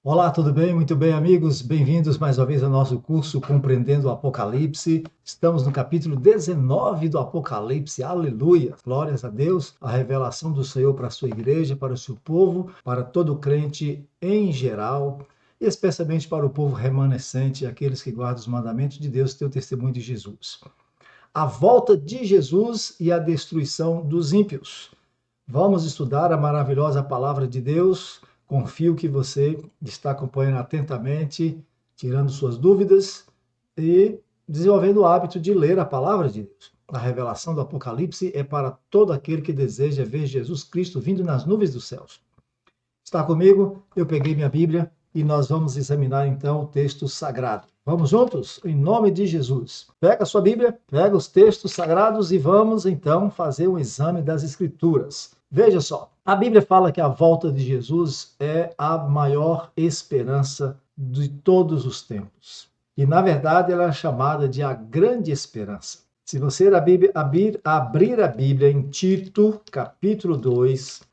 Olá, tudo bem? Muito bem, amigos. Bem-vindos mais uma vez ao nosso curso Compreendendo o Apocalipse. Estamos no capítulo 19 do Apocalipse. Aleluia! Glórias a Deus. A revelação do Senhor para a sua igreja, para o seu povo, para todo crente em geral, e especialmente para o povo remanescente, aqueles que guardam os mandamentos de Deus e têm o testemunho de Jesus. A volta de Jesus e a destruição dos ímpios. Vamos estudar a maravilhosa palavra de Deus. Confio que você está acompanhando atentamente, tirando suas dúvidas e desenvolvendo o hábito de ler a palavra de Deus. A revelação do Apocalipse é para todo aquele que deseja ver Jesus Cristo vindo nas nuvens dos céus. Está comigo? Eu peguei minha Bíblia e nós vamos examinar então o texto sagrado. Vamos juntos? Em nome de Jesus. Pega a sua Bíblia, pega os textos sagrados e vamos então fazer um exame das Escrituras. Veja só, a Bíblia fala que a volta de Jesus é a maior esperança de todos os tempos. E na verdade ela é chamada de a grande esperança. Se você abrir a Bíblia em Tito, capítulo 2,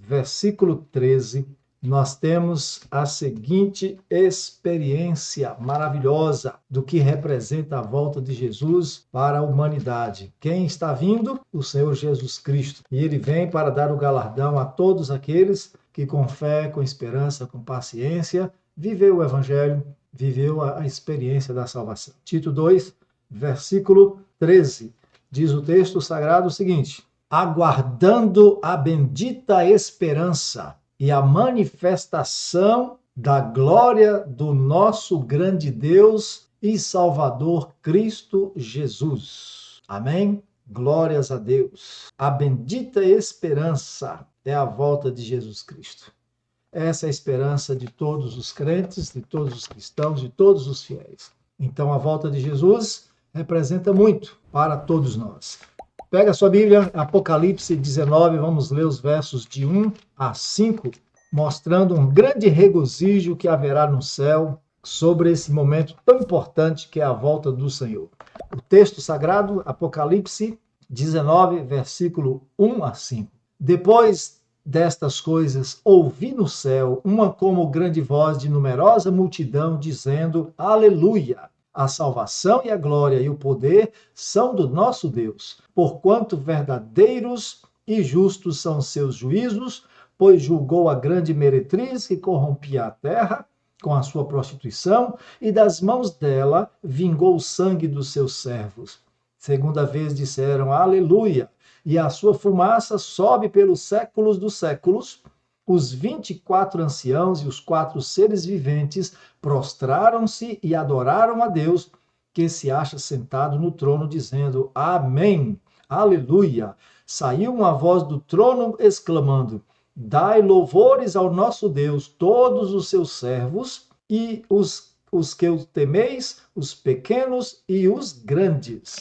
versículo 13, nós temos a seguinte experiência maravilhosa do que representa a volta de Jesus para a humanidade. Quem está vindo? O Senhor Jesus Cristo. E ele vem para dar o galardão a todos aqueles que com fé, com esperança, com paciência, viveu o evangelho, viveu a experiência da salvação. Tito 2, versículo 13. Diz o texto sagrado o seguinte: aguardando a bendita esperança e a manifestação da glória do nosso grande Deus e Salvador Cristo Jesus. Amém? Glórias a Deus. A bendita esperança é a volta de Jesus Cristo. Essa é a esperança de todos os crentes, de todos os cristãos, de todos os fiéis. Então, a volta de Jesus representa muito para todos nós. Pega a sua Bíblia, Apocalipse 19, vamos ler os versos de 1 a 5, mostrando um grande regozijo que haverá no céu sobre esse momento tão importante que é a volta do Senhor. O texto sagrado, Apocalipse 19, versículo 1 a 5. Depois destas coisas, ouvi no céu uma como grande voz de numerosa multidão, dizendo: Aleluia! A salvação e a glória e o poder são do nosso Deus, porquanto verdadeiros e justos são seus juízos, pois julgou a grande meretriz que corrompia a terra com a sua prostituição, e das mãos dela vingou o sangue dos seus servos. Segunda vez disseram: Aleluia! E a sua fumaça sobe pelos séculos dos séculos. Os 24 anciãos e os 4 seres viventes prostraram-se e adoraram a Deus, que se acha sentado no trono, dizendo: Amém, aleluia. Saiu uma voz do trono exclamando: Dai louvores ao nosso Deus, todos os seus servos, e os que o temeis, os pequenos e os grandes.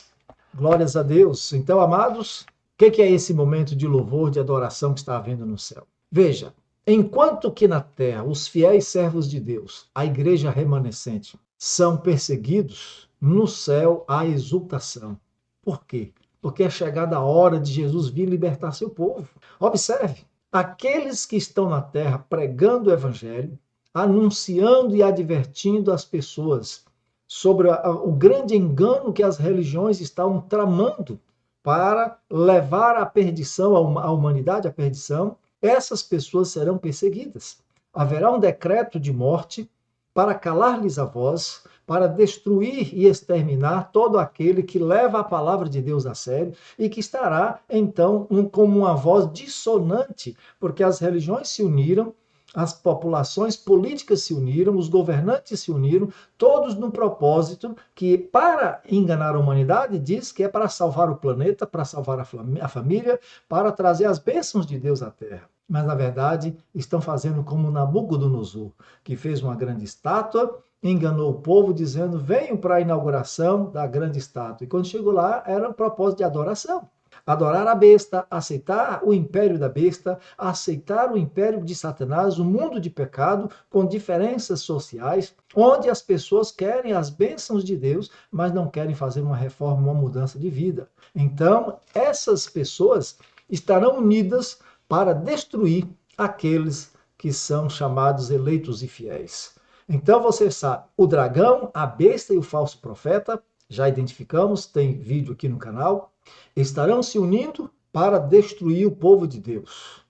Glórias a Deus. Então, amados, o que é esse momento de louvor, de adoração que está havendo no céu? Veja, enquanto que na terra os fiéis servos de Deus, a igreja remanescente, são perseguidos, no céu há exultação. Por quê? Porque é chegada a hora de Jesus vir libertar seu povo. Observe, aqueles que estão na terra pregando o evangelho, anunciando e advertindo as pessoas sobre o grande engano que as religiões estão tramando para levar à perdição, a humanidade à perdição, essas pessoas serão perseguidas. Haverá um decreto de morte para calar-lhes a voz, para destruir e exterminar todo aquele que leva a palavra de Deus a sério e que estará, então, como uma voz dissonante, porque as religiões se uniram, as populações políticas se uniram, os governantes se uniram, todos no propósito que, para enganar a humanidade, diz que é para salvar o planeta, para salvar a família, para trazer as bênçãos de Deus à Terra. Mas, na verdade, estão fazendo como Nabucodonosor, que fez uma grande estátua, enganou o povo dizendo: venham para a inauguração da grande estátua. E quando chegou lá, era um propósito de adoração. Adorar a besta, aceitar o império da besta, aceitar o império de Satanás, o mundo de pecado, com diferenças sociais, onde as pessoas querem as bênçãos de Deus, mas não querem fazer uma reforma, uma mudança de vida. Então, essas pessoas estarão unidas para destruir aqueles que são chamados eleitos e fiéis. Então você sabe, o dragão, a besta e o falso profeta, já identificamos, tem vídeo aqui no canal, estarão se unindo para destruir o povo de Deus.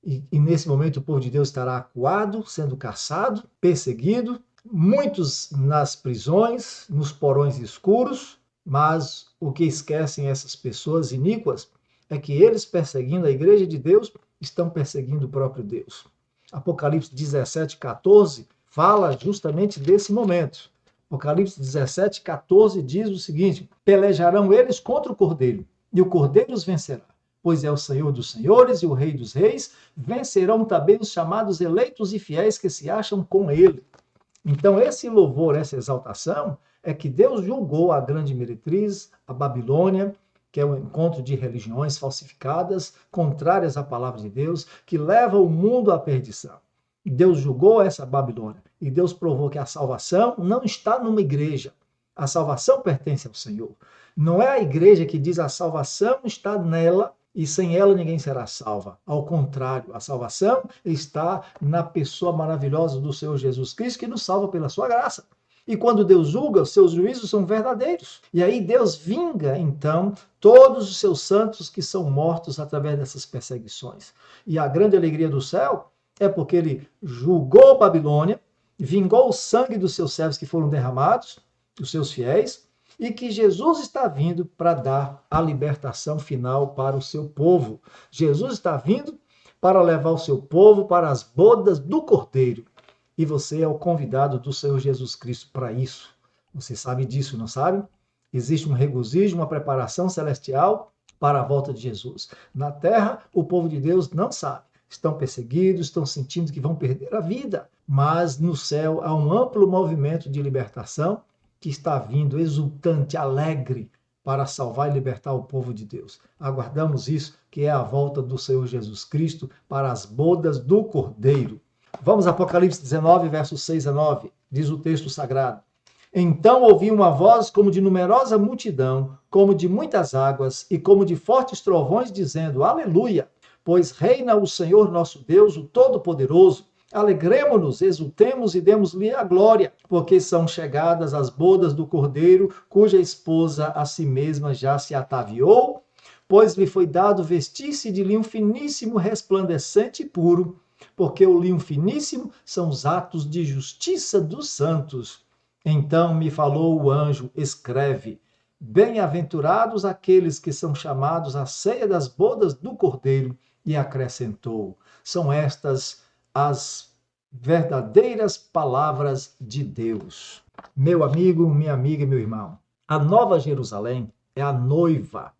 E nesse momento o povo de Deus estará acuado, sendo caçado, perseguido, muitos nas prisões, nos porões escuros, mas o que esquecem essas pessoas iníquas é que eles, perseguindo a igreja de Deus, estão perseguindo o próprio Deus. Apocalipse 17:14 fala justamente desse momento. Apocalipse 17:14 diz o seguinte: pelejarão eles contra o Cordeiro, e o Cordeiro os vencerá, pois é o Senhor dos senhores e o Rei dos reis. Vencerão também os chamados eleitos e fiéis que se acham com ele. Então, esse louvor, essa exaltação, é que Deus julgou a grande meretriz, a Babilônia, que é um encontro de religiões falsificadas, contrárias à palavra de Deus, que leva o mundo à perdição. Deus julgou essa Babilônia e Deus provou que a salvação não está numa igreja. A salvação pertence ao Senhor. Não é a igreja que diz a salvação está nela e sem ela ninguém será salva. Ao contrário, a salvação está na pessoa maravilhosa do Senhor Jesus Cristo, que nos salva pela sua graça. E quando Deus julga, os seus juízos são verdadeiros. E aí Deus vinga, então, todos os seus santos que são mortos através dessas perseguições. E a grande alegria do céu é porque ele julgou Babilônia, vingou o sangue dos seus servos que foram derramados, dos seus fiéis, e que Jesus está vindo para dar a libertação final para o seu povo. Jesus está vindo para levar o seu povo para as bodas do Cordeiro. E você é o convidado do Senhor Jesus Cristo para isso. Você sabe disso, não sabe? Existe um regozijo, uma preparação celestial para a volta de Jesus. Na terra, o povo de Deus não sabe. Estão perseguidos, estão sentindo que vão perder a vida. Mas no céu há um amplo movimento de libertação que está vindo exultante, alegre, para salvar e libertar o povo de Deus. Aguardamos isso, que é a volta do Senhor Jesus Cristo para as bodas do Cordeiro. Vamos a Apocalipse 19, versos 6 a 9, diz o texto sagrado. Então ouvi uma voz como de numerosa multidão, como de muitas águas e como de fortes trovões, dizendo: Aleluia! Pois reina o Senhor nosso Deus, o Todo-Poderoso. Alegremo-nos, exultemos e demos-lhe a glória, porque são chegadas as bodas do Cordeiro, cuja esposa a si mesma já se ataviou, pois lhe foi dado vestir-se de linho finíssimo, resplandecente e puro, porque o linho finíssimo são os atos de justiça dos santos. Então me falou o anjo: escreve, bem-aventurados aqueles que são chamados à ceia das bodas do Cordeiro, e acrescentou: são estas as verdadeiras palavras de Deus. Meu amigo, minha amiga e meu irmão, a Nova Jerusalém é a noiva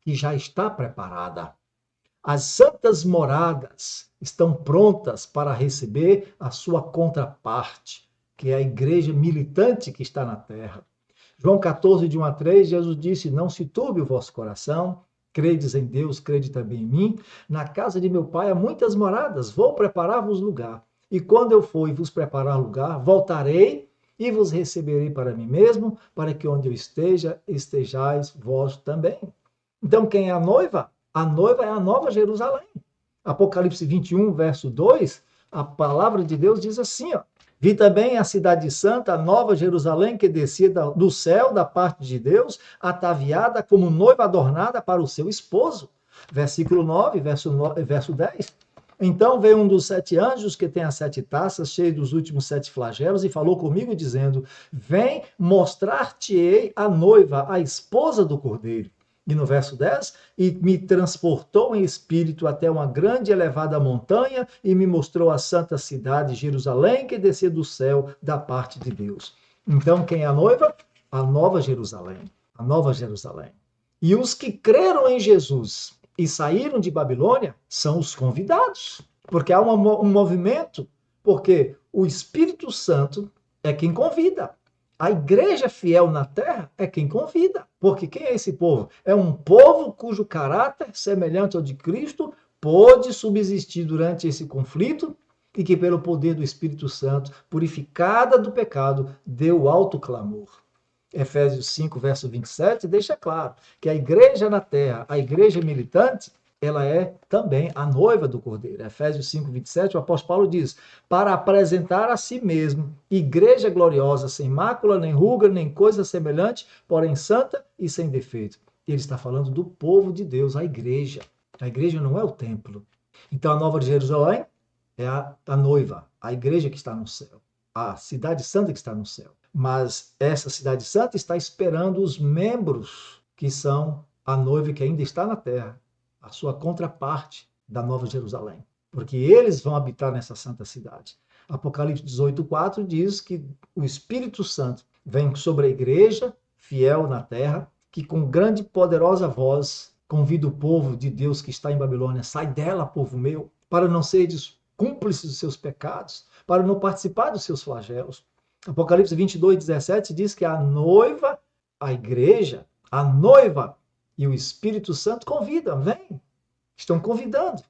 que já está preparada. As santas moradas estão prontas para receber a sua contraparte, que é a igreja militante que está na terra. João 14, de 1 a 3, Jesus disse: não se turbe o vosso coração, credes em Deus, crede também em mim. Na casa de meu pai há muitas moradas, vou preparar-vos lugar. E quando eu for e vos preparar lugar, voltarei e vos receberei para mim mesmo, para que onde eu esteja, estejais vós também. Então, quem é a noiva? A noiva é a Nova Jerusalém. Apocalipse 21, verso 2, a palavra de Deus diz assim, ó: vi também a cidade santa, a Nova Jerusalém, que descia do céu, da parte de Deus, ataviada como noiva adornada para o seu esposo. Versículo 9, verso 10. Então veio um dos 7 anjos, que tem as 7 taças, cheio dos últimos 7 flagelos, e falou comigo, dizendo: vem, mostrar-te-ei a noiva, a esposa do Cordeiro. E no verso 10, e me transportou em espírito até uma grande e elevada montanha, e me mostrou a santa cidade, Jerusalém, que descia do céu da parte de Deus. Então, quem é a noiva? A Nova Jerusalém. A Nova Jerusalém. E os que creram em Jesus e saíram de Babilônia são os convidados. Porque há um movimento, porque o Espírito Santo é quem convida. A igreja fiel na terra é quem convida. Porque quem é esse povo? É um povo cujo caráter, semelhante ao de Cristo, pôde subsistir durante esse conflito e que, pelo poder do Espírito Santo, purificada do pecado, deu alto clamor. Efésios 5, verso 27, deixa claro que a igreja na terra, a igreja militante, ela é também a noiva do Cordeiro. Efésios 5, 27, o apóstolo Paulo diz, para apresentar a si mesmo, igreja gloriosa, sem mácula, nem ruga, nem coisa semelhante, porém santa e sem defeito. Ele está falando do povo de Deus, a igreja. A igreja não é o templo. Então a Nova Jerusalém é a noiva, a igreja que está no céu, a cidade santa que está no céu. Mas essa cidade santa está esperando os membros que são a noiva que ainda está na terra, a sua contraparte da Nova Jerusalém, porque eles vão habitar nessa santa cidade. Apocalipse 18:4 diz que o Espírito Santo vem sobre a igreja fiel na terra, que com grande e poderosa voz convida o povo de Deus que está em Babilônia, sai dela, povo meu, para não seres cúmplices dos seus pecados, para não participar dos seus flagelos. Apocalipse 22:17 diz que a noiva, a igreja, a noiva e o Espírito Santo convidam, vem, estão convidando.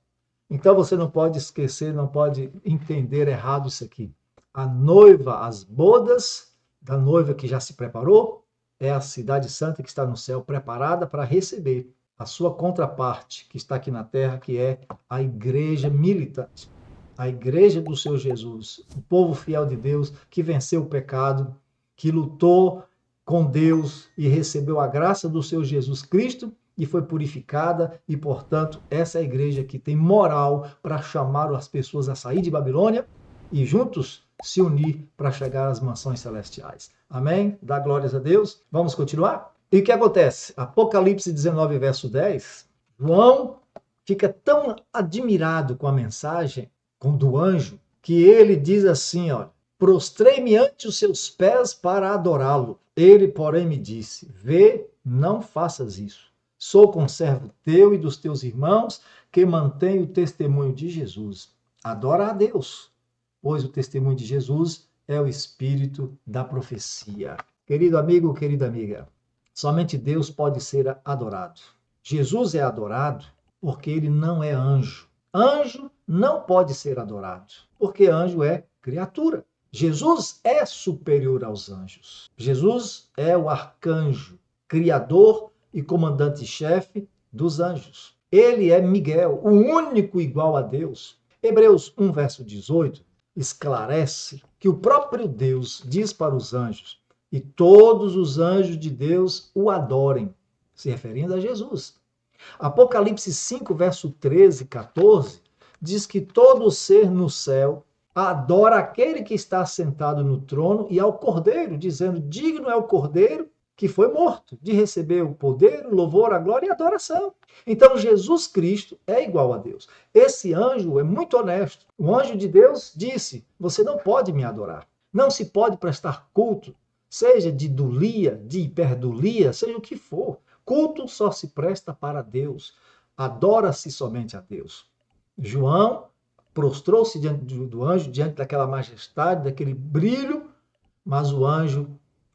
Então você não pode esquecer, não pode entender errado isso aqui. A noiva, as bodas da noiva que já se preparou, é a cidade santa que está no céu, preparada para receber a sua contraparte, que está aqui na terra, que é a igreja militante. A igreja do seu Jesus, o povo fiel de Deus, que venceu o pecado, que lutou com Deus e recebeu a graça do seu Jesus Cristo e foi purificada, e, portanto, essa é a igreja que tem moral para chamar as pessoas a sair de Babilônia e juntos se unir para chegar às mansões celestiais. Amém? Dá glórias a Deus. Vamos continuar? E o que acontece? Apocalipse 19, verso 10, João fica tão admirado com a mensagem do anjo, que ele diz assim, ó, prostrei-me ante os seus pés para adorá-lo. Ele, porém, me disse, vê, não faças isso. Sou conservo teu e dos teus irmãos, que mantém o testemunho de Jesus. Adora a Deus, pois o testemunho de Jesus é o espírito da profecia. Querido amigo, querida amiga, somente Deus pode ser adorado. Jesus é adorado porque ele não é anjo. Anjo não pode ser adorado, porque anjo é criatura. Jesus é superior aos anjos. Jesus é o arcanjo, criador e comandante-chefe dos anjos. Ele é Miguel, o único igual a Deus. Hebreus 1, verso 18, esclarece que o próprio Deus diz para os anjos, e todos os anjos de Deus o adorem, se referindo a Jesus. Apocalipse 5, verso 13 e 14, diz que todo ser no céu adora aquele que está sentado no trono e ao Cordeiro, dizendo, digno é o Cordeiro que foi morto, de receber o poder, o louvor, a glória e a adoração. Então, Jesus Cristo é igual a Deus. Esse anjo é muito honesto. O anjo de Deus disse, você não pode me adorar. Não se pode prestar culto, seja de dulia, de hiperdulia, seja o que for. Culto só se presta para Deus. Adora-se somente a Deus. João prostrou-se diante do anjo, diante daquela majestade, daquele brilho, mas o anjo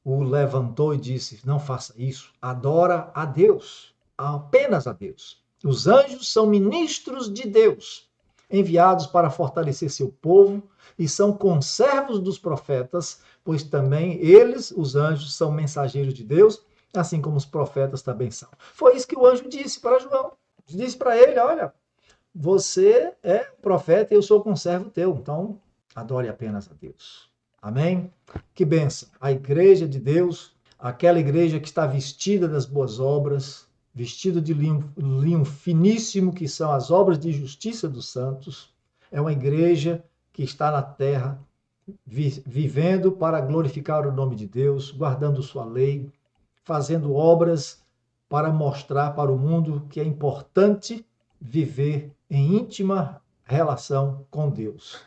o levantou e disse, não faça isso, adora a Deus, apenas a Deus. Os anjos são ministros de Deus, enviados para fortalecer seu povo, e são conservos dos profetas, pois também eles, os anjos, são mensageiros de Deus, assim como os profetas também são. Foi isso que o anjo disse para João. Disse para ele, olha, você é profeta e eu sou conservo teu, então adore apenas a Deus. Amém? Que bênção. A igreja de Deus, aquela igreja que está vestida das boas obras, vestida de linho finíssimo, que são as obras de justiça dos santos, é uma igreja que está na terra, vivendo para glorificar o nome de Deus, guardando sua lei, fazendo obras para mostrar para o mundo que é importante viver em íntima relação com Deus.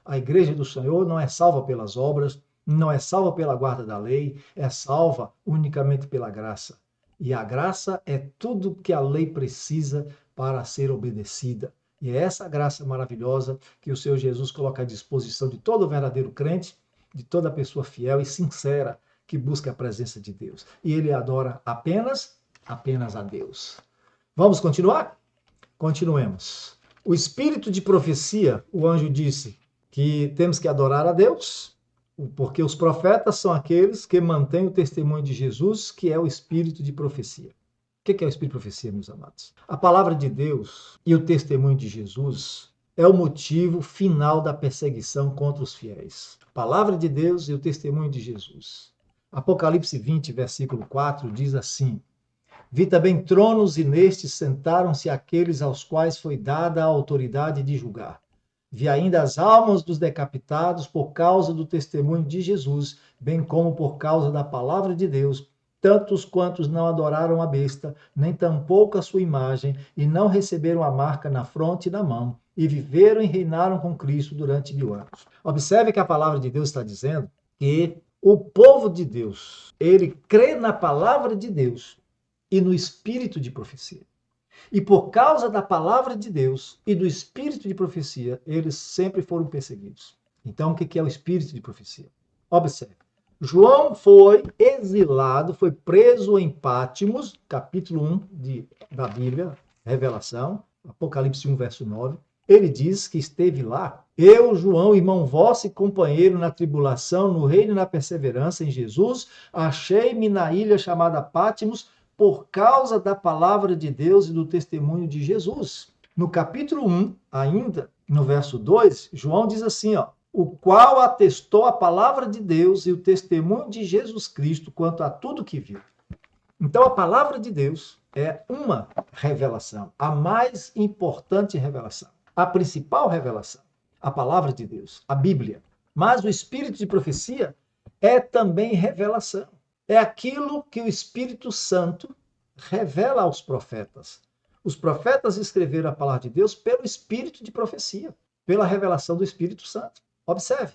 A igreja do Senhor não é salva pelas obras, não é salva pela guarda da lei, é salva unicamente pela graça. E a graça é tudo que a lei precisa para ser obedecida. E é essa graça maravilhosa que o Senhor Jesus coloca à disposição de todo verdadeiro crente, de toda pessoa fiel e sincera que busca a presença de Deus. E ele adora apenas a Deus. Vamos continuar? Continuemos. O espírito de profecia, o anjo disse que temos que adorar a Deus, porque os profetas são aqueles que mantêm o testemunho de Jesus, que é o espírito de profecia. que é o Espírito de profecia, meus amados? A palavra de Deus e o testemunho de Jesus é o motivo final da perseguição contra os fiéis. A palavra de Deus e o testemunho de Jesus. Apocalipse 20, versículo 4, diz assim: Vi também tronos e nestes sentaram-se aqueles aos quais foi dada a autoridade de julgar. Vi ainda as almas dos decapitados por causa do testemunho de Jesus, bem como por causa da palavra de Deus, tantos quantos não adoraram a besta, nem tampouco a sua imagem, e não receberam a marca na fronte e na mão, e viveram e reinaram com Cristo durante 1000 anos. Observe que a palavra de Deus está dizendo que o povo de Deus, ele crê na palavra de Deus e no espírito de profecia. E por causa da palavra de Deus e do espírito de profecia, eles sempre foram perseguidos. Então, o que é o espírito de profecia? Observe. João foi exilado, foi preso em Pátimos, capítulo 1 da Bíblia, Revelação, Apocalipse 1, verso 9. Ele diz que esteve lá. Eu, João, irmão vosso e companheiro na tribulação, no reino e na perseverança em Jesus, achei-me na ilha chamada Pátimos, por causa da palavra de Deus e do testemunho de Jesus. No capítulo 1, ainda, no verso 2, João diz assim, o qual atestou a palavra de Deus e o testemunho de Jesus Cristo quanto a tudo que viu. Então, a palavra de Deus é uma revelação, a mais importante revelação, a principal revelação, a palavra de Deus, a Bíblia. Mas o espírito de profecia é também revelação. É aquilo que o Espírito Santo revela aos profetas. Os profetas escreveram a palavra de Deus pelo espírito de profecia, pela revelação do Espírito Santo. Observe,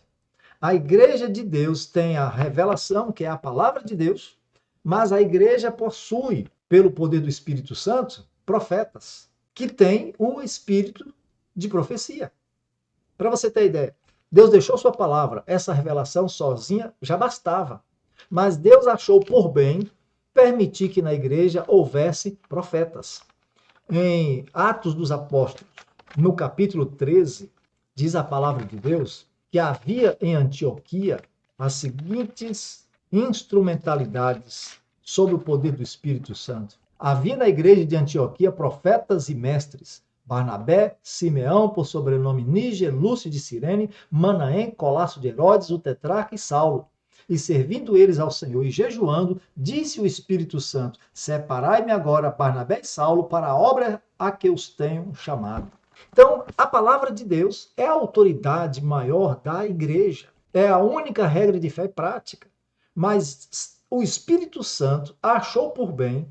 a igreja de Deus tem a revelação, que é a palavra de Deus, mas a igreja possui, pelo poder do Espírito Santo, profetas, que têm o espírito de profecia. Para você ter ideia, Deus deixou sua palavra, essa revelação sozinha já bastava. Mas Deus achou por bem permitir que na igreja houvesse profetas. Em Atos dos Apóstolos, no capítulo 13, diz a palavra de Deus que havia em Antioquia as seguintes instrumentalidades sob o poder do Espírito Santo. Havia na igreja de Antioquia profetas e mestres: Barnabé, Simeão, por sobrenome Níger, Lúcio de Cirene, Manaém, Colasso de Herodes, o tetrarca e Saulo. E servindo eles ao Senhor e jejuando, disse o Espírito Santo: separai-me agora Barnabé e Saulo para a obra a que os tenho chamado. Então, a palavra de Deus é a autoridade maior da igreja. É a única regra de fé prática. Mas o Espírito Santo achou por bem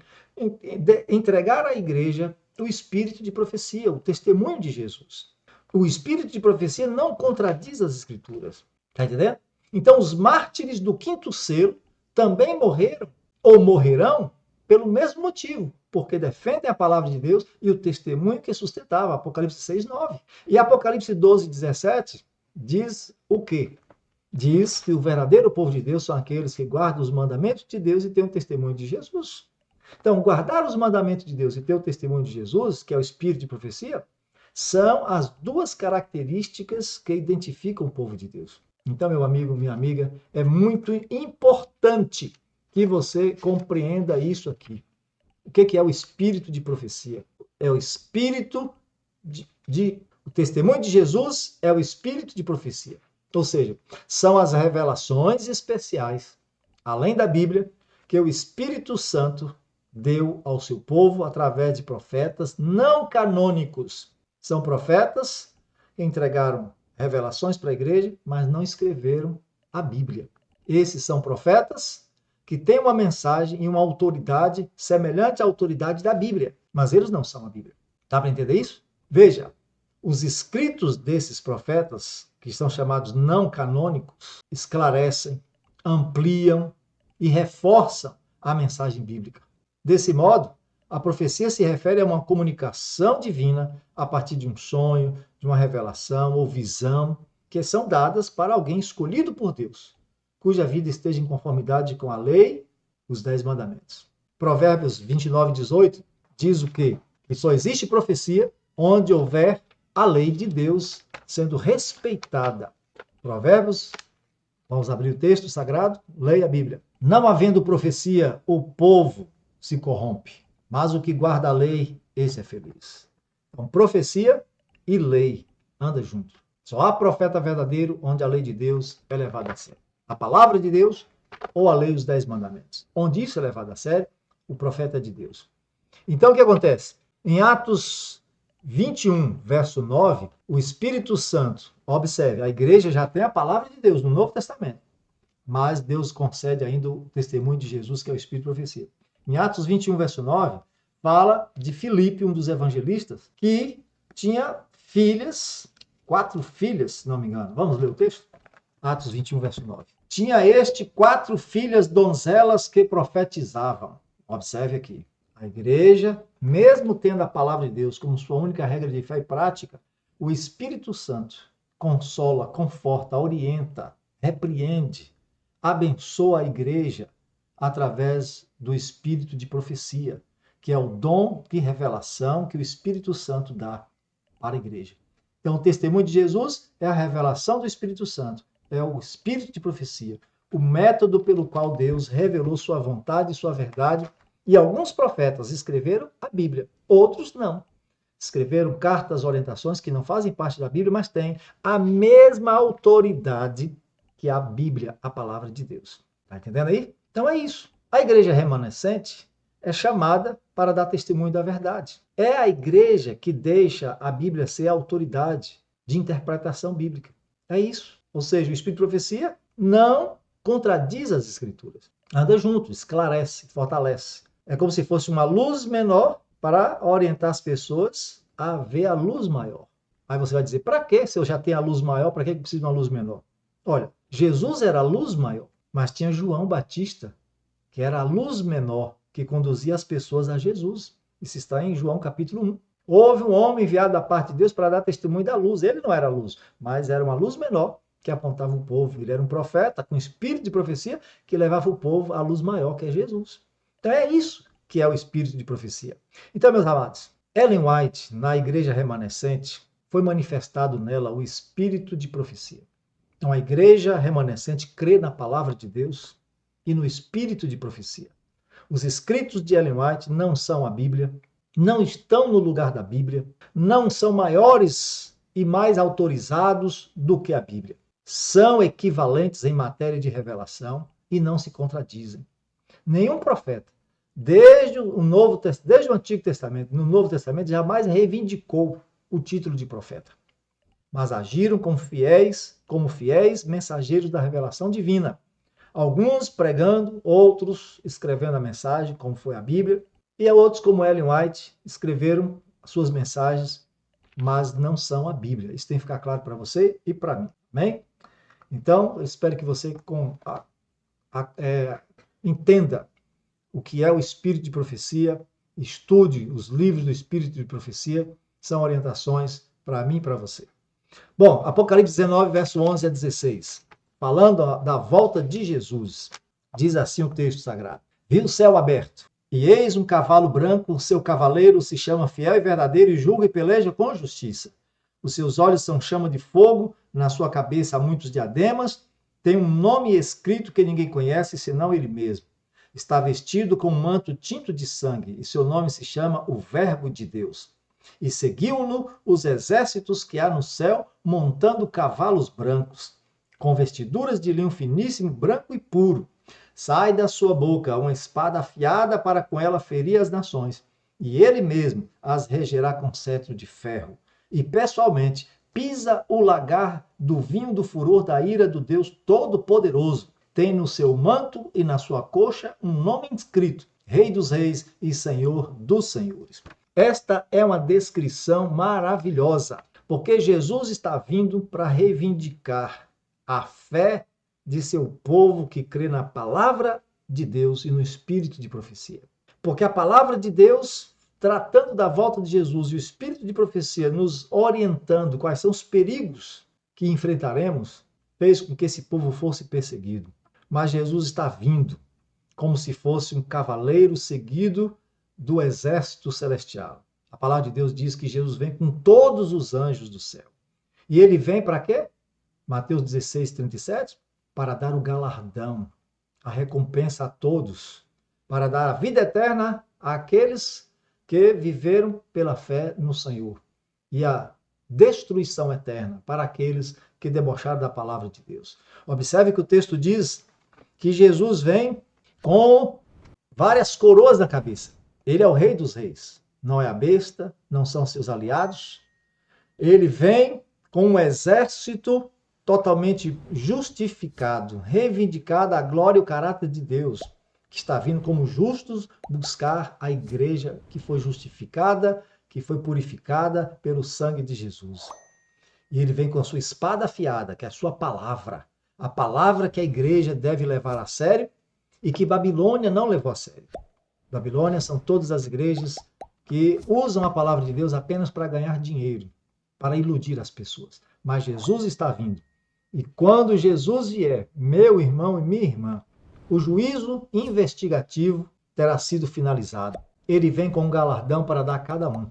entregar à igreja o espírito de profecia, o testemunho de Jesus. O espírito de profecia não contradiz as Escrituras. Está entendendo? Então, os mártires do quinto selo também morreram, ou morrerão, pelo mesmo motivo, porque defendem a palavra de Deus e o testemunho que sustentava, Apocalipse 6, 9. E Apocalipse 12, 17 diz o quê? Diz que o verdadeiro povo de Deus são aqueles que guardam os mandamentos de Deus e têm o testemunho de Jesus. Então, guardar os mandamentos de Deus e ter o testemunho de Jesus, que é o espírito de profecia, são as duas características que identificam o povo de Deus. Então, meu amigo, minha amiga, é muito importante que você compreenda isso aqui. O que é o espírito de profecia? É o espírito o testemunho de Jesus é o espírito de profecia. Ou seja, são as revelações especiais, além da Bíblia, que o Espírito Santo deu ao seu povo através de profetas não canônicos. São profetas que entregaram revelações para a igreja, mas não escreveram a Bíblia. Esses são profetas que têm uma mensagem e uma autoridade semelhante à autoridade da Bíblia, mas eles não são a Bíblia. Dá para entender isso? Veja, os escritos desses profetas, que são chamados não canônicos, esclarecem, ampliam e reforçam a mensagem bíblica. Desse modo, a profecia se refere a uma comunicação divina a partir de um sonho, de uma revelação ou visão, que são dadas para alguém escolhido por Deus, cuja vida esteja em conformidade com a lei, os 10 mandamentos. Provérbios 29, 18 diz o quê? Que só existe profecia onde houver a lei de Deus sendo respeitada. Provérbios, vamos abrir o texto sagrado, leia a Bíblia. Não havendo profecia, o povo se corrompe, Mas o que guarda a lei, esse é feliz. Então, profecia e lei andam juntos. Só há profeta verdadeiro onde a lei de Deus é levada a sério. A palavra de Deus ou a lei, os 10 mandamentos. Onde isso é levado a sério, o profeta é de Deus. Então, o que acontece? Em Atos 21, verso 9, o Espírito Santo, observe, a igreja já tem a palavra de Deus no Novo Testamento, mas Deus concede ainda o testemunho de Jesus, que é o Espírito de profecia. Em Atos 21, verso 9, fala de Filipe, um dos evangelistas, que tinha filhas, 4 filhas, se não me engano. Vamos ler o texto? Atos 21, verso 9. Tinha este 4 filhas donzelas que profetizavam. Observe aqui. A igreja, mesmo tendo a palavra de Deus como sua única regra de fé e prática, o Espírito Santo consola, conforta, orienta, repreende, abençoa a igreja através do espírito de profecia, que é o dom de revelação que o Espírito Santo dá para a igreja. Então, o testemunho de Jesus é a revelação do Espírito Santo, é o espírito de profecia, o método pelo qual Deus revelou sua vontade e sua verdade. E alguns profetas escreveram a Bíblia, outros não. Escreveram cartas, orientações que não fazem parte da Bíblia, mas têm a mesma autoridade que a Bíblia, a palavra de Deus. Está entendendo aí? Então é isso. A igreja remanescente é chamada para dar testemunho da verdade. É a igreja que deixa a Bíblia ser a autoridade de interpretação bíblica. É isso. Ou seja, o Espírito de profecia não contradiz as Escrituras. Anda junto, esclarece, fortalece. É como se fosse uma luz menor para orientar as pessoas a ver a luz maior. Aí você vai dizer, para que se eu já tenho a luz maior, para que preciso de uma luz menor? Olha, Jesus era a luz maior, mas tinha João Batista, que era a luz menor, que conduzia as pessoas a Jesus. Isso está em João capítulo 1. Houve um homem enviado da parte de Deus para dar testemunho da luz. Ele não era luz, mas era uma luz menor que apontava o povo. Ele era um profeta com espírito de profecia que levava o povo à luz maior, que é Jesus. Então é isso que é o espírito de profecia. Então, meus amados, Ellen White, na igreja remanescente, foi manifestado nela o espírito de profecia. Então, a igreja remanescente crê na palavra de Deus e no espírito de profecia. Os escritos de Ellen White não são a Bíblia, não estão no lugar da Bíblia, não são maiores e mais autorizados do que a Bíblia. São equivalentes em matéria de revelação e não se contradizem. Nenhum profeta, desde o Antigo Testamento, no Novo Testamento, jamais reivindicou o título de profeta, mas agiram como fiéis mensageiros da revelação divina. Alguns pregando, outros escrevendo a mensagem, como foi a Bíblia, e outros, como Ellen White, escreveram suas mensagens, mas não são a Bíblia. Isso tem que ficar claro para você e para mim. Amém? Então, eu espero que você entenda o que é o Espírito de Profecia, estude os livros do Espírito de Profecia, são orientações para mim e para você. Bom, Apocalipse 19, verso 11 a 16. Falando da volta de Jesus, diz assim o texto sagrado. Vi o céu aberto, e eis um cavalo branco, o seu cavaleiro se chama Fiel e Verdadeiro e julga e peleja com justiça. Os seus olhos são chama de fogo, na sua cabeça há muitos diademas, tem um nome escrito que ninguém conhece, senão ele mesmo. Está vestido com um manto tinto de sangue, e seu nome se chama o Verbo de Deus. E seguiam-no os exércitos que há no céu, montando cavalos brancos, com vestiduras de linho finíssimo, branco e puro. Sai da sua boca uma espada afiada para com ela ferir as nações, e ele mesmo as regerá com cetro de ferro. E pessoalmente pisa o lagar do vinho do furor da ira do Deus Todo-Poderoso. Tem no seu manto e na sua coxa um nome inscrito: Rei dos Reis e Senhor dos Senhores. Esta é uma descrição maravilhosa, porque Jesus está vindo para reivindicar a fé de seu povo que crê na palavra de Deus e no espírito de profecia. Porque a palavra de Deus, tratando da volta de Jesus, e o espírito de profecia nos orientando quais são os perigos que enfrentaremos, fez com que esse povo fosse perseguido. Mas Jesus está vindo como se fosse um cavaleiro seguido do exército celestial. A palavra de Deus diz que Jesus vem com todos os anjos do céu. E ele vem para quê? Mateus 16, 37, para dar o galardão, a recompensa a todos, para dar a vida eterna àqueles que viveram pela fé no Senhor, e a destruição eterna para aqueles que debocharam da palavra de Deus. Observe que o texto diz que Jesus vem com várias coroas na cabeça. Ele é o rei dos reis, não é a besta, não são seus aliados. Ele vem com um exército totalmente justificado, reivindicado a glória e o caráter de Deus, que está vindo como justos buscar a igreja que foi justificada, que foi purificada pelo sangue de Jesus. E ele vem com a sua espada afiada, que é a sua palavra, a palavra que a igreja deve levar a sério e que Babilônia não levou a sério. Babilônia são todas as igrejas que usam a palavra de Deus apenas para ganhar dinheiro, para iludir as pessoas. Mas Jesus está vindo. E quando Jesus vier, meu irmão e minha irmã, o juízo investigativo terá sido finalizado. Ele vem com um galardão para dar a cada um.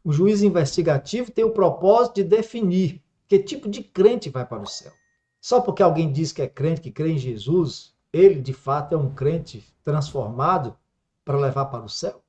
O juízo investigativo tem o propósito de definir que tipo de crente vai para o céu. Só porque alguém diz que é crente, que crê em Jesus, ele de fato é um crente transformado para levar para o céu?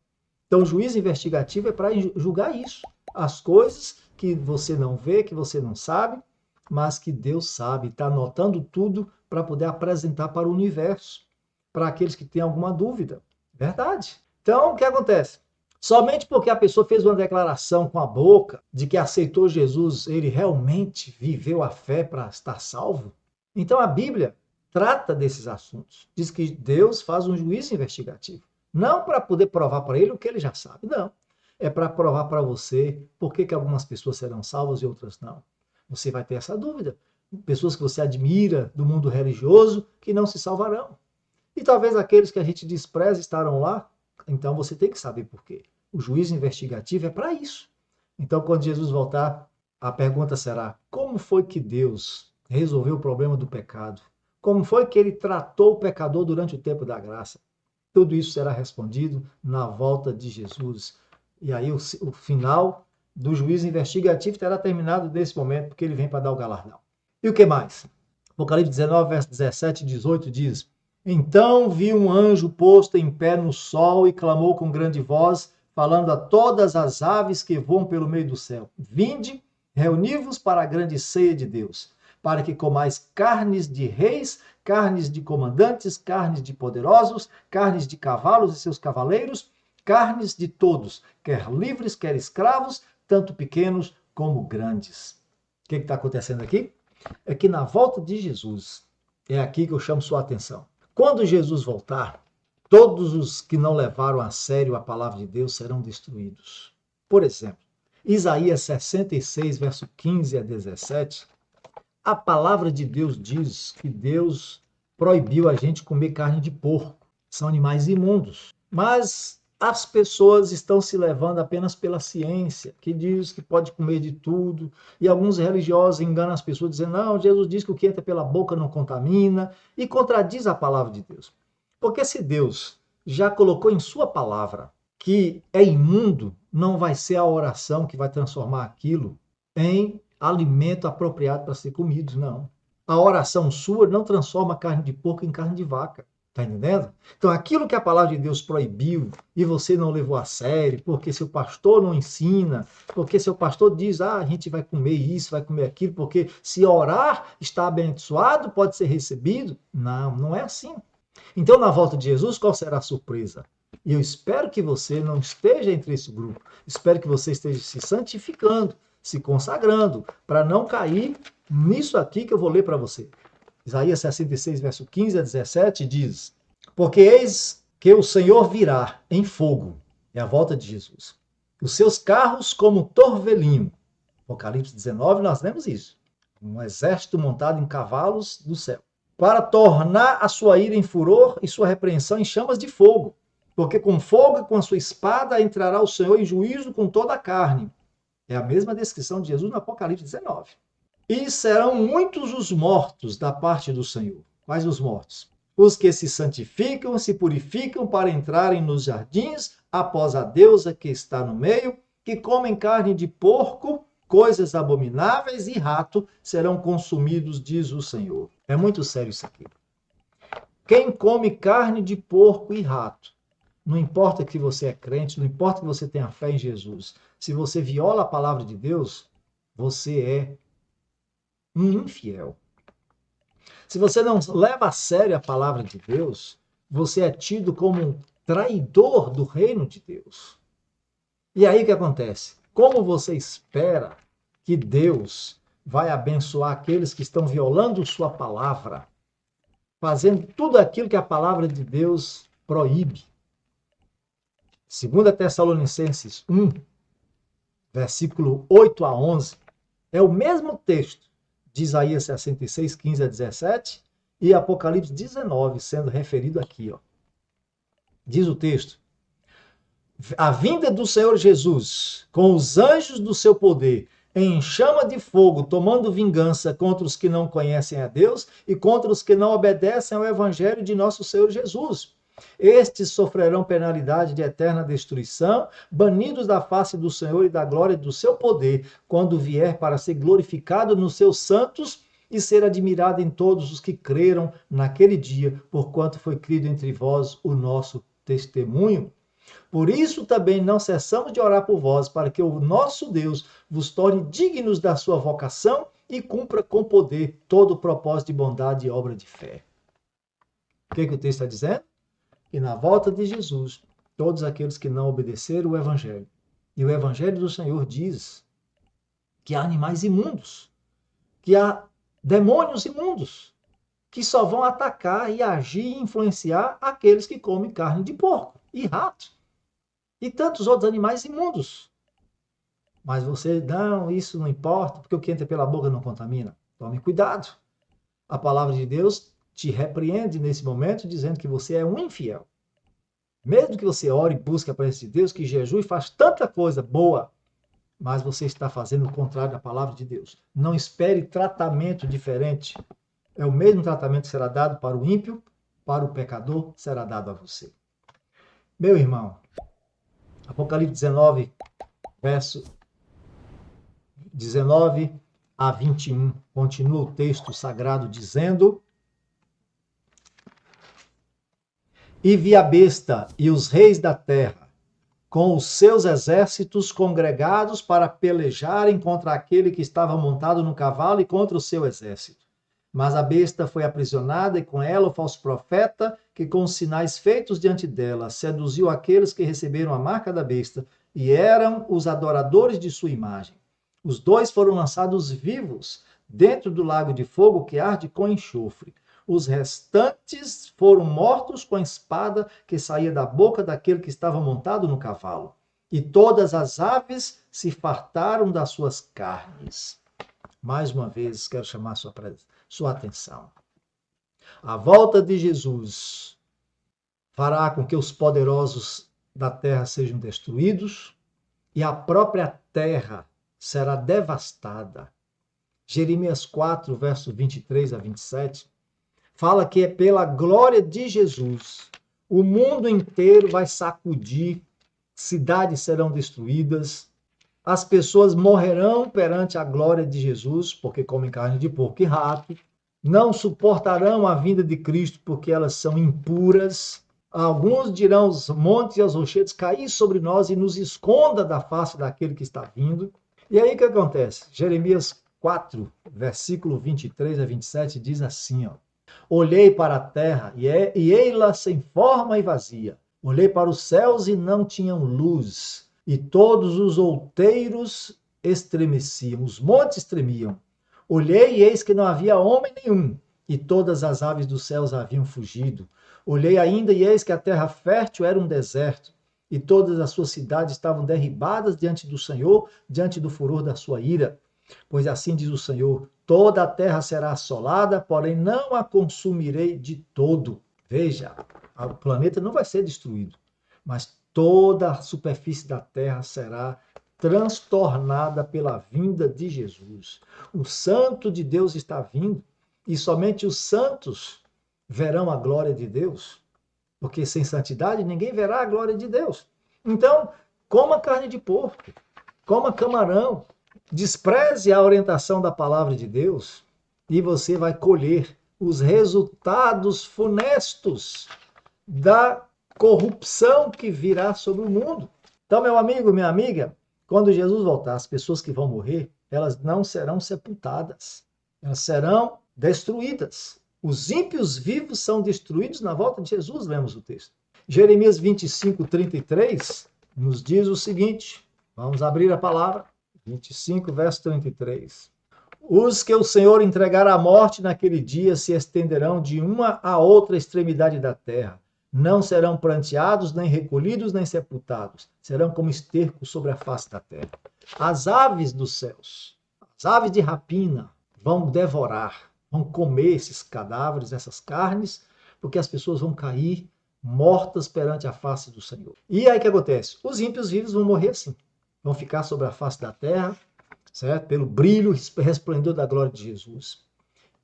Então o juízo investigativo é para julgar isso. As coisas que você não vê, que você não sabe, mas que Deus sabe, está anotando tudo para poder apresentar para o universo, para aqueles que têm alguma dúvida. Verdade. Então, o que acontece? Somente porque a pessoa fez uma declaração com a boca de que aceitou Jesus, ele realmente viveu a fé para estar salvo? Então a Bíblia trata desses assuntos. Diz que Deus faz um juízo investigativo. Não para poder provar para ele o que ele já sabe, não. É para provar para você por que algumas pessoas serão salvas e outras não. Você vai ter essa dúvida. Pessoas que você admira do mundo religioso que não se salvarão. E talvez aqueles que a gente despreza estarão lá. Então você tem que saber por quê. O juízo investigativo é para isso. Então, quando Jesus voltar, a pergunta será: como foi que Deus resolveu o problema do pecado? Como foi que ele tratou o pecador durante o tempo da graça? Tudo isso será respondido na volta de Jesus. E aí o final do juízo investigativo terá terminado nesse momento, porque ele vem para dar o galardão. E o que mais? Apocalipse 19, verso 17 e 18 diz: então vi um anjo posto em pé no sol e clamou com grande voz, falando a todas as aves que voam pelo meio do céu: vinde, reuni-vos para a grande ceia de Deus, para que comais carnes de reis, carnes de comandantes, carnes de poderosos, carnes de cavalos e seus cavaleiros, carnes de todos, quer livres, quer escravos, tanto pequenos como grandes. O que está acontecendo aqui? É que na volta de Jesus, é aqui que eu chamo sua atenção. Quando Jesus voltar, todos os que não levaram a sério a palavra de Deus serão destruídos. Por exemplo, Isaías 66, verso 15 a 17, a palavra de Deus diz que Deus proibiu a gente comer carne de porco. São animais imundos. Mas as pessoas estão se levando apenas pela ciência, que diz que pode comer de tudo, e alguns religiosos enganam as pessoas dizendo: não, Jesus diz que o que entra pela boca não contamina, e contradiz a palavra de Deus. Porque se Deus já colocou em sua palavra que é imundo, não vai ser a oração que vai transformar aquilo em alimento apropriado para ser comido, não. A oração sua não transforma carne de porco em carne de vaca. Está entendendo? Então, aquilo que a palavra de Deus proibiu e você não levou a sério, porque seu pastor não ensina, porque seu pastor diz: a gente vai comer isso, vai comer aquilo, porque se orar está abençoado, pode ser recebido. Não, não é assim. Então, na volta de Jesus, qual será a surpresa? E eu espero que você não esteja entre esse grupo. Espero que você esteja se santificando, se consagrando, para não cair nisso aqui que eu vou ler para você. Isaías 66, verso 15 a 17 diz: porque eis que o Senhor virá em fogo, é a volta de Jesus, os seus carros como torvelinho. Apocalipse 19, nós lemos isso. Um exército montado em cavalos do céu, para tornar a sua ira em furor e sua repreensão em chamas de fogo. Porque com fogo e com a sua espada entrará o Senhor em juízo com toda a carne. É a mesma descrição de Jesus no Apocalipse 19. E serão muitos os mortos da parte do Senhor. Quais os mortos? Os que se santificam, se purificam para entrarem nos jardins, após a deusa que está no meio, que comem carne de porco, coisas abomináveis e rato serão consumidos, diz o Senhor. É muito sério isso aqui. Quem come carne de porco e rato Não importa que você é crente, não importa que você tenha fé em Jesus. Se você viola a palavra de Deus, você é um infiel. Se você não leva a sério a palavra de Deus, você é tido como um traidor do reino de Deus. E aí o que acontece? Como você espera que Deus vai abençoar aqueles que estão violando sua palavra, fazendo tudo aquilo que a palavra de Deus proíbe? 2 Tessalonicenses 1, versículo 8 a 11, é o mesmo texto de Isaías 66, 15 a 17 e Apocalipse 19, sendo referido aqui. Ó. Diz o texto: a vinda do Senhor Jesus, com os anjos do seu poder, em chama de fogo, tomando vingança contra os que não conhecem a Deus e contra os que não obedecem ao evangelho de nosso Senhor Jesus. Estes sofrerão penalidade de eterna destruição, banidos da face do Senhor e da glória do seu poder, quando vier para ser glorificado nos seus santos e ser admirado em todos os que creram naquele dia, porquanto foi crido entre vós o nosso testemunho. Por isso também não cessamos de orar por vós, para que o nosso Deus vos torne dignos da sua vocação e cumpra com poder todo o propósito de bondade e obra de fé. O que o texto está dizendo? Que na volta de Jesus, todos aqueles que não obedeceram o Evangelho, e o Evangelho do Senhor diz que há animais imundos, que há demônios imundos, que só vão atacar e agir e influenciar aqueles que comem carne de porco e rato. E tantos outros animais imundos. Mas você, não, isso não importa, porque o que entra pela boca não contamina. Tome cuidado. A palavra de Deus te repreende nesse momento, dizendo que você é um infiel. Mesmo que você ore e busque a presença de Deus, que jejue e faz tanta coisa boa, mas você está fazendo o contrário da palavra de Deus. Não espere tratamento diferente. É o mesmo tratamento que será dado para o ímpio, para o pecador, será dado a você. Meu irmão, Apocalipse 19, verso 19 a 21, continua o texto sagrado dizendo: e vi a besta e os reis da terra, com os seus exércitos congregados para pelejarem contra aquele que estava montado no cavalo e contra o seu exército. Mas a besta foi aprisionada e com ela o falso profeta, que com os sinais feitos diante dela seduziu aqueles que receberam a marca da besta e eram os adoradores de sua imagem. Os dois foram lançados vivos dentro do lago de fogo que arde com enxofre. Os restantes foram mortos com a espada que saía da boca daquele que estava montado no cavalo. E todas as aves se fartaram das suas carnes. Mais uma vez, quero chamar sua atenção. A volta de Jesus fará com que os poderosos da terra sejam destruídos e a própria terra será devastada. Jeremias 4, verso 23 a 27, fala que é pela glória de Jesus. O mundo inteiro vai sacudir, cidades serão destruídas, as pessoas morrerão perante a glória de Jesus, porque comem carne de porco e rato, não suportarão a vinda de Cristo, porque elas são impuras. Alguns dirão os montes e os rochedos, cair sobre nós e nos esconda da face daquele que está vindo. E aí o que acontece? Jeremias 4, versículo 23 a 27, diz assim, ó: olhei para a terra e ei-la sem forma e vazia. Olhei para os céus e não tinham luz. E todos os outeiros estremeciam, os montes tremiam. Olhei e eis que não havia homem nenhum, e todas as aves dos céus haviam fugido. Olhei ainda e eis que a terra fértil era um deserto, e todas as suas cidades estavam derribadas diante do Senhor, diante do furor da sua ira. Pois assim diz o Senhor: toda a terra será assolada, porém não a consumirei de todo. Veja, o planeta não vai ser destruído, mas toda a superfície da terra será transtornada pela vinda de Jesus. O Santo de Deus está vindo e somente os santos verão a glória de Deus, porque sem santidade ninguém verá a glória de Deus. Então, coma carne de porco, coma camarão, despreze a orientação da palavra de Deus e você vai colher os resultados funestos da corrupção que virá sobre o mundo. Então, meu amigo, minha amiga, quando Jesus voltar, as pessoas que vão morrer, elas não serão sepultadas, elas serão destruídas. Os ímpios vivos são destruídos na volta de Jesus, lemos o texto. Jeremias 25, 33 nos diz o seguinte, vamos abrir a palavra, 25, verso 33. Os que o Senhor entregar à morte naquele dia se estenderão de uma a outra extremidade da terra. Não serão pranteados, nem recolhidos, nem sepultados. Serão como esterco sobre a face da terra. As aves dos céus, as aves de rapina, vão devorar, vão comer esses cadáveres, essas carnes, porque as pessoas vão cair mortas perante a face do Senhor. E aí o que acontece? Os ímpios vivos vão morrer assim. Vão ficar sobre a face da terra, certo? Pelo brilho, resplendor da glória de Jesus.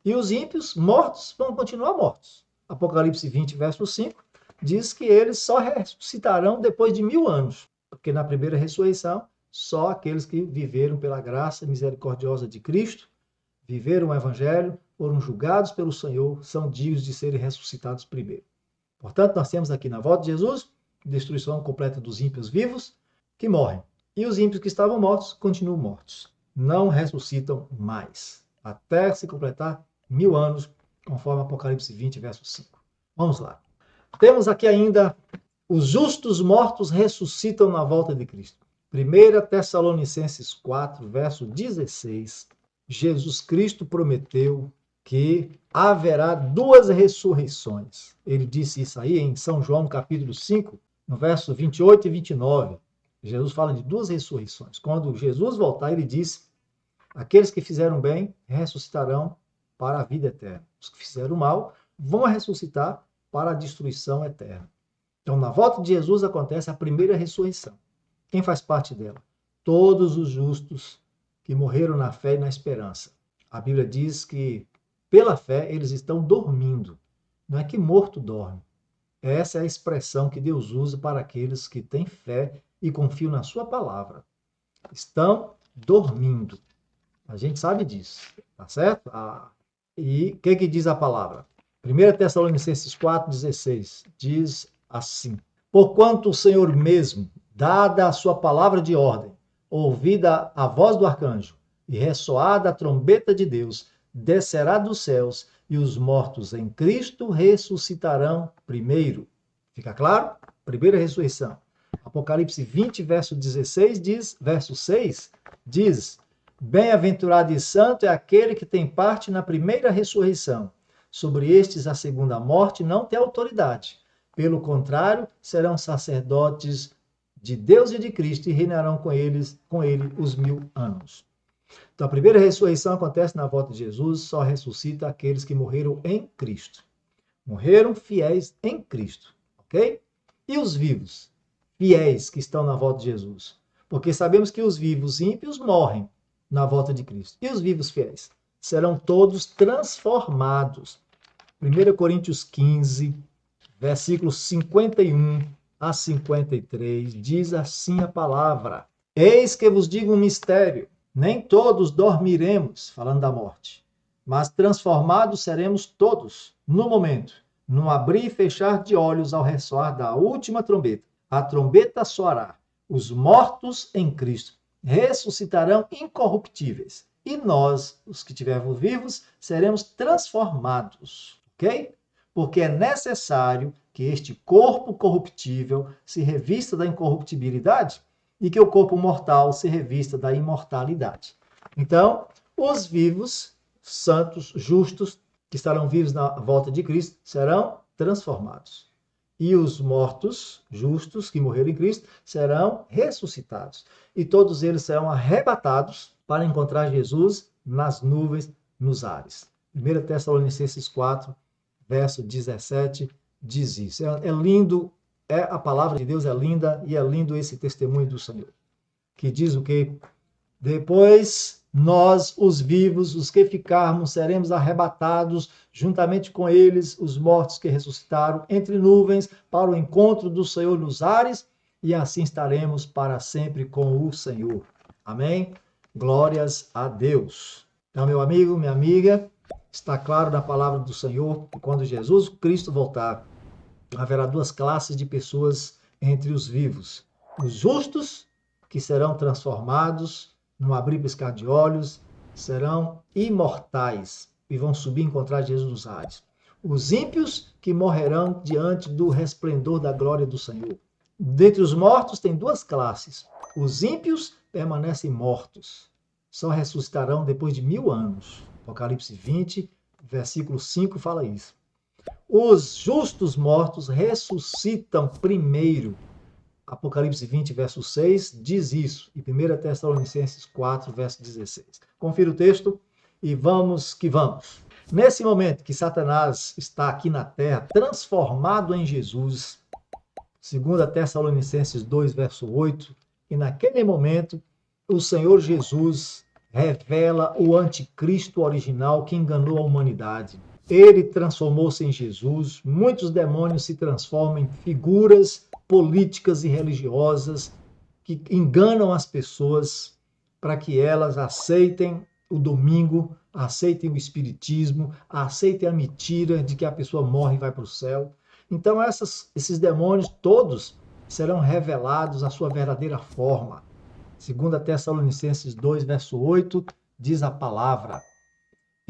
E os ímpios mortos vão continuar mortos. Apocalipse 20, verso 5, diz que eles só ressuscitarão depois de 1000 anos. Porque na primeira ressurreição, só aqueles que viveram pela graça misericordiosa de Cristo, viveram o Evangelho, foram julgados pelo Senhor, são dignos de serem ressuscitados primeiro. Portanto, nós temos aqui na volta de Jesus, destruição completa dos ímpios vivos, que morrem. E os ímpios que estavam mortos, continuam mortos. Não ressuscitam mais. Até se completar 1000 anos, conforme Apocalipse 20, verso 5. Vamos lá. Temos aqui ainda, os justos mortos ressuscitam na volta de Cristo. 1 Tessalonicenses 4, verso 16. Jesus Cristo prometeu que haverá 2 ressurreições. Ele disse isso aí em São João, no capítulo 5, no verso 28 e 29. Jesus fala de 2 ressurreições. Quando Jesus voltar, ele disse, aqueles que fizeram bem ressuscitarão para a vida eterna. Os que fizeram mal vão ressuscitar para a destruição eterna. Então, na volta de Jesus acontece a primeira ressurreição. Quem faz parte dela? Todos os justos que morreram na fé e na esperança. A Bíblia diz que, pela fé, eles estão dormindo. Não é que morto dorme. Essa é a expressão que Deus usa para aqueles que têm fé e confiam na sua palavra. Estão dormindo. A gente sabe disso, tá certo? E o que diz a palavra? 1 Tessalonicenses 4,16 diz assim: porquanto o Senhor mesmo, dada a sua palavra de ordem, ouvida a voz do arcanjo e ressoada a trombeta de Deus, descerá dos céus e os mortos em Cristo ressuscitarão primeiro. Fica claro? Primeira ressurreição. Apocalipse 20, verso 16 diz, verso 6 diz: bem-aventurado e santo é aquele que tem parte na primeira ressurreição. Sobre estes a segunda morte não tem autoridade. Pelo contrário, serão sacerdotes de Deus e de Cristo e reinarão com ele os 1000 anos. Então, a primeira ressurreição acontece na volta de Jesus, só ressuscita aqueles que morreram em Cristo. Morreram fiéis em Cristo, ok? E os vivos, fiéis que estão na volta de Jesus? Porque sabemos que os vivos ímpios morrem na volta de Cristo. E os vivos fiéis? Serão todos transformados. 1 Coríntios 15, versículos 51 a 53, diz assim a palavra: eis que vos digo um mistério, nem todos dormiremos, falando da morte, mas transformados seremos todos, no momento, num abrir e fechar de olhos ao ressoar da última trombeta. A trombeta soará, os mortos em Cristo ressuscitarão incorruptíveis, e nós, os que estivermos vivos, seremos transformados, ok? Porque é necessário que este corpo corruptível se revista da incorruptibilidade e que o corpo mortal se revista da imortalidade. Então, os vivos, santos, justos, que estarão vivos na volta de Cristo, serão transformados. E os mortos, justos, que morreram em Cristo, serão ressuscitados. E todos eles serão arrebatados para encontrar Jesus nas nuvens, nos ares. 1 Tessalonicenses 4, verso 17, diz isso. É lindo, a palavra de Deus é linda e é lindo esse testemunho do Senhor. Que diz o quê? Depois nós, os vivos, os que ficarmos, seremos arrebatados juntamente com eles, os mortos que ressuscitaram, entre nuvens, para o encontro do Senhor nos ares, e assim estaremos para sempre com o Senhor. Amém? Glórias a Deus. Então, meu amigo, minha amiga, está claro na palavra do Senhor que quando Jesus Cristo voltar, haverá duas classes de pessoas entre os vivos. Os justos, que serão transformados num abrir e piscar de olhos, serão imortais e vão subir e encontrar Jesus nos ares. Os ímpios, que morrerão diante do resplendor da glória do Senhor. Dentre os mortos tem duas classes. Os ímpios permanecem mortos, só ressuscitarão depois de 1000 anos. Apocalipse 20, versículo 5 fala isso. Os justos mortos ressuscitam primeiro. Apocalipse 20, verso 6 diz isso. E 1 Tessalonicenses 4, verso 16. Confira o texto e vamos que vamos. Nesse momento que Satanás está aqui na terra, transformado em Jesus, 2 Tessalonicenses 2, verso 8, e naquele momento o Senhor Jesus revela o anticristo original que enganou a humanidade. Ele transformou-se em Jesus, muitos demônios se transformam em figuras políticas e religiosas que enganam as pessoas para que elas aceitem o domingo, aceitem o espiritismo, aceitem a mentira de que a pessoa morre e vai para o céu. Então esses demônios todos serão revelados a sua verdadeira forma. 2 Tessalonicenses 2, verso 8, diz a palavra: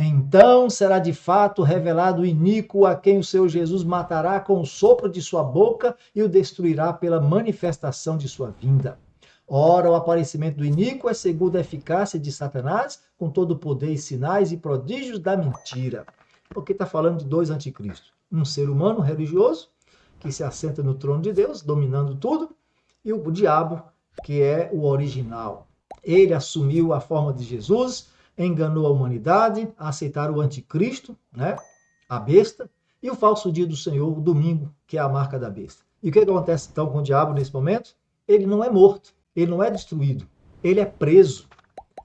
então será de fato revelado o iníquo, a quem o Senhor Jesus matará com o sopro de sua boca e o destruirá pela manifestação de sua vinda. Ora, o aparecimento do iníquo é segundo a eficácia de Satanás, com todo o poder e sinais e prodígios da mentira. Porque está falando de dois anticristos. Um ser humano religioso, que se assenta no trono de Deus, dominando tudo, e o diabo, que é o original. Ele assumiu a forma de Jesus, enganou a humanidade a aceitar o anticristo, né? A besta, e o falso dia do Senhor, o domingo, que é a marca da besta. E o que acontece então com o diabo nesse momento? Ele não é morto, ele não é destruído, ele é preso.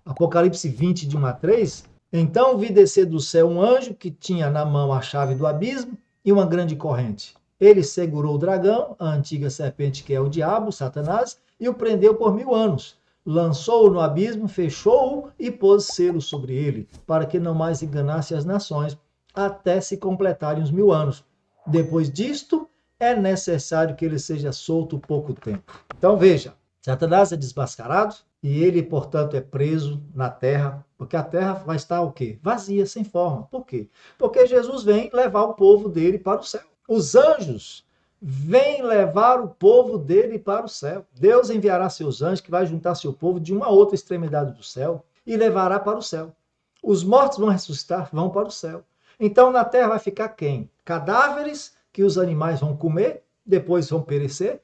Apocalipse 20, de 1 a 3, então vi descer do céu um anjo que tinha na mão a chave do abismo e uma grande corrente. Ele segurou o dragão, a antiga serpente que é o diabo, Satanás, e o prendeu por 1000 anos. Lançou-o no abismo, fechou-o e pôs selo sobre ele, para que não mais enganasse as nações, até se completarem os 1000 anos. Depois disto, é necessário que ele seja solto pouco tempo. Então veja, Satanás é desmascarado e ele, portanto, é preso na terra, porque a terra vai estar o quê? Vazia, sem forma. Por quê? Porque Jesus vem levar o povo dele para o céu. Os anjos vêm levar o povo dele para o céu. Deus enviará seus anjos, que vai juntar seu povo de uma outra extremidade do céu e levará para o céu. Os mortos vão ressuscitar, vão para o céu. Então na terra vai ficar quem? Cadáveres que os animais vão comer, depois vão perecer,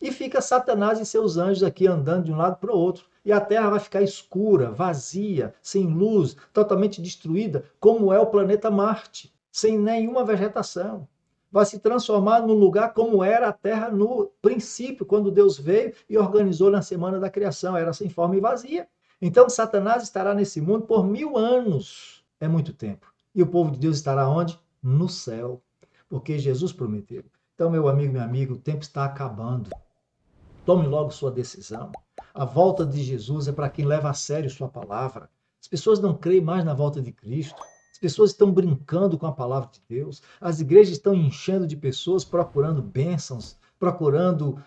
e fica Satanás e seus anjos aqui andando de um lado para o outro. E a terra vai ficar escura, vazia, sem luz, totalmente destruída, como é o planeta Marte, sem nenhuma vegetação. Vai se transformar num lugar como era a terra no princípio, quando Deus veio e organizou na semana da criação. Era sem forma e vazia. Então Satanás estará nesse mundo por 1000 anos. É muito tempo. E o povo de Deus estará onde? No céu. Porque Jesus prometeu. Então, meu amigo, minha amiga, o tempo está acabando. Tome logo sua decisão. A volta de Jesus é para quem leva a sério sua palavra. As pessoas não creem mais na volta de Cristo. As pessoas estão brincando com a palavra de Deus. As igrejas estão enchendo de pessoas procurando bênçãos, procurando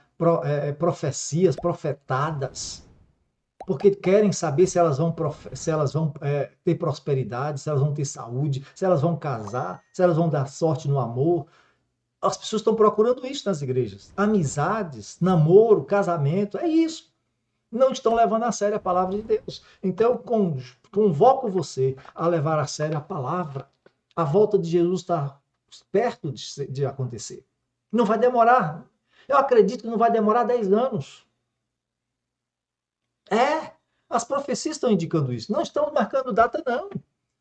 profecias, profetadas, porque querem saber se elas vão ter prosperidade, se elas vão ter saúde, se elas vão casar, se elas vão dar sorte no amor. As pessoas estão procurando isso nas igrejas. Amizades, namoro, casamento, é isso. Não estão levando a sério a palavra de Deus. Então, convoco você a levar a sério a palavra. A volta de Jesus está perto de acontecer. Não vai demorar. Eu acredito que não vai demorar 10 anos. As profecias estão indicando isso. Não estamos marcando data, não.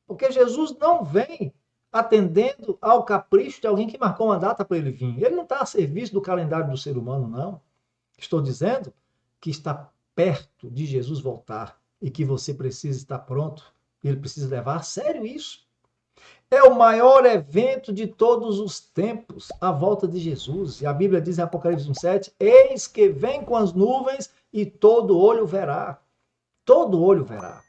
Porque Jesus não vem atendendo ao capricho de alguém que marcou uma data para ele vir. Ele não está a serviço do calendário do ser humano, não. Estou dizendo que está perto de Jesus voltar e que você precisa estar pronto. Ele precisa levar a sério isso. É o maior evento de todos os tempos, a volta de Jesus. E a Bíblia diz em Apocalipse 1:7, eis que vem com as nuvens e todo olho verá. Todo olho verá.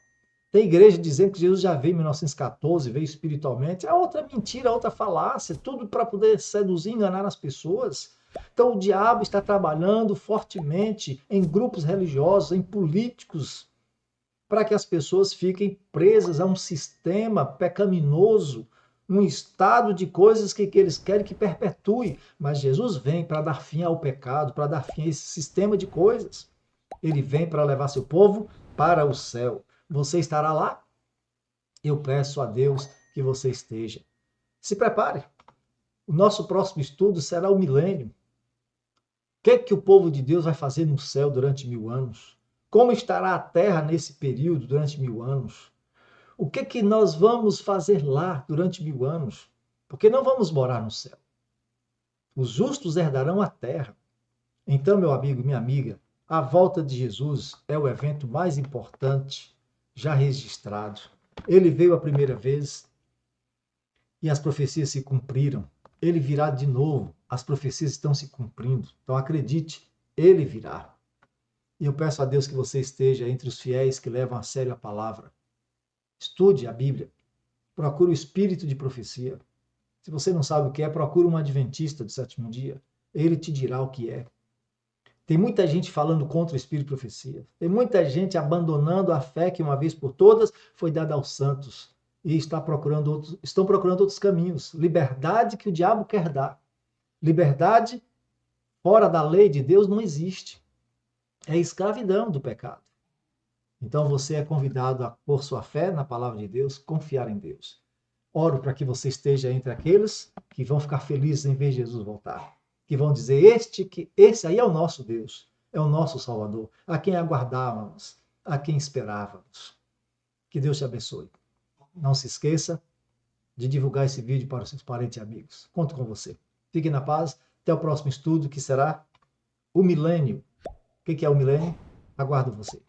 Tem igreja dizendo que Jesus já veio em 1914, veio espiritualmente. É outra mentira, outra falácia, tudo para poder seduzir e enganar as pessoas. Então o diabo está trabalhando fortemente em grupos religiosos, em políticos, para que as pessoas fiquem presas a um sistema pecaminoso, um estado de coisas que eles querem que perpetue. Mas Jesus vem para dar fim ao pecado, para dar fim a esse sistema de coisas. Ele vem para levar seu povo para o céu. Você estará lá? Eu peço a Deus que você esteja. Se prepare. O nosso próximo estudo será o milênio. O que é que o povo de Deus vai fazer no céu durante 1000 anos? Como estará a terra nesse período durante 1000 anos? O que é que nós vamos fazer lá durante 1000 anos? Porque não vamos morar no céu. Os justos herdarão a terra. Então, meu amigo e minha amiga, a volta de Jesus é o evento mais importante já registrado. Ele veio a primeira vez e as profecias se cumpriram. Ele virá de novo, as profecias estão se cumprindo. Então acredite, ele virá. E eu peço a Deus que você esteja entre os fiéis que levam a sério a palavra. Estude a Bíblia. Procure o espírito de profecia. Se você não sabe o que é, procure um adventista do sétimo dia. Ele te dirá o que é. Tem muita gente falando contra o espírito de profecia. Tem muita gente abandonando a fé que uma vez por todas foi dada aos santos. E estão procurando outros caminhos. Liberdade que o diabo quer dar. Liberdade fora da lei de Deus não existe. É escravidão do pecado. Então você é convidado a pôr sua fé na palavra de Deus, confiar em Deus. Oro para que você esteja entre aqueles que vão ficar felizes em ver Jesus voltar. Que vão dizer, esse aí é o nosso Deus, é o nosso Salvador, a quem aguardávamos, a quem esperávamos. Que Deus te abençoe. Não se esqueça de divulgar esse vídeo para os seus parentes e amigos. Conto com você. Fique na paz. Até o próximo estudo, que será o milênio. O que é o milênio? Aguardo você.